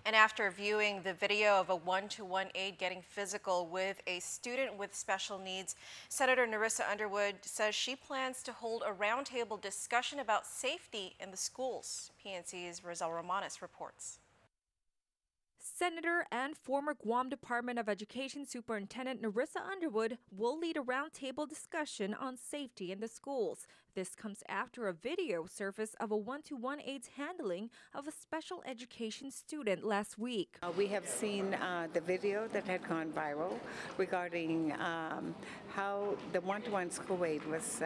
And after viewing the video of a one-to-one aide getting physical with a student with special needs, Senator Narissa Underwood says she plans to hold a roundtable discussion about safety in the schools. PNC's Rizal Romanes reports. Senator and former Guam Department of Education Superintendent Narissa Underwood will lead a roundtable discussion on safety in the schools. This comes after a video surfaced of a one-to-one aide's handling of a special education student last week. We have seen the video that had gone viral regarding how the one-to-one school aide was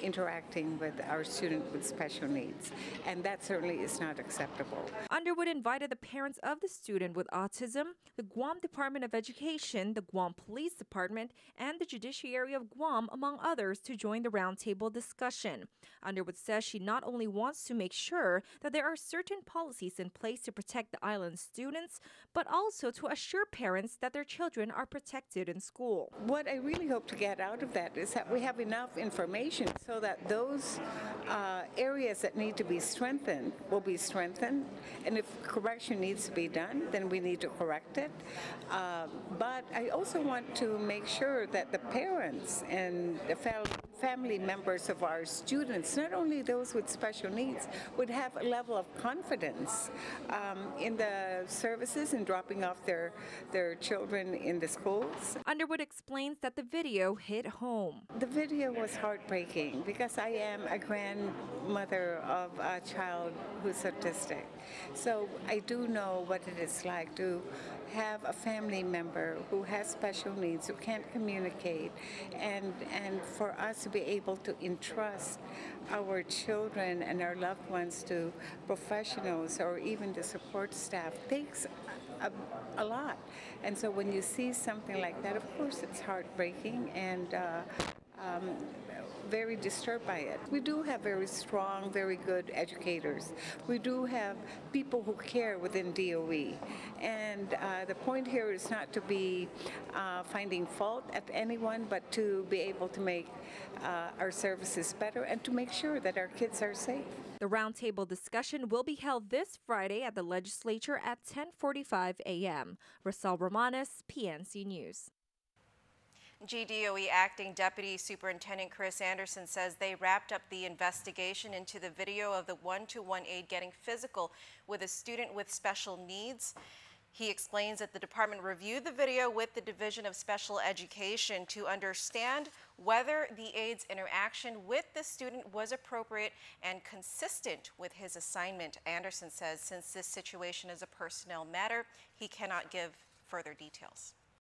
interacting with our student with special needs, and that certainly is not acceptable. Underwood invited the parents of the student with autism, the Guam Department of Education, the Guam Police Department, and the Judiciary of Guam, among others, to join the roundtable discussion. Underwood says she not only wants to make sure that there are certain policies in place to protect the island's students, but also to assure parents that their children are protected in school. What I really hope to get out of that is that we have enough information so that those areas that need to be strengthened will be strengthened, and if correction needs to be done, then we need to correct it. But I also want to make sure that the parents and the family members of our students, not only those with special needs, would have a level of confidence in the services and dropping off their children in the schools. Underwood explains that the video hit home. The video was heartbreaking because I am a grandmother of a child who's autistic. So I do know what it is like to have a family member who has special needs, who can't communicate, and for us to be able to entrust our children and our loved ones to professionals or even the support staff takes a lot. And so when you see something like that, of course it's heartbreaking and very disturbed by it. We do have very strong, very good educators. We do have people who care within DOE. And the point here is not to be finding fault at anyone, but to be able to make our services better and to make sure that our kids are safe. The roundtable discussion will be held this Friday at the legislature at 10:45 a.m. Rizal Romanes, PNC News. GDOE Acting Deputy Superintendent Chris Anderson says they wrapped up the investigation into the video of the one-to-one aide getting physical with a student with special needs. He explains that the department reviewed the video with the Division of Special Education to understand whether the aide's interaction with the student was appropriate and consistent with his assignment. Anderson says since this situation is a personnel matter, he cannot give further details.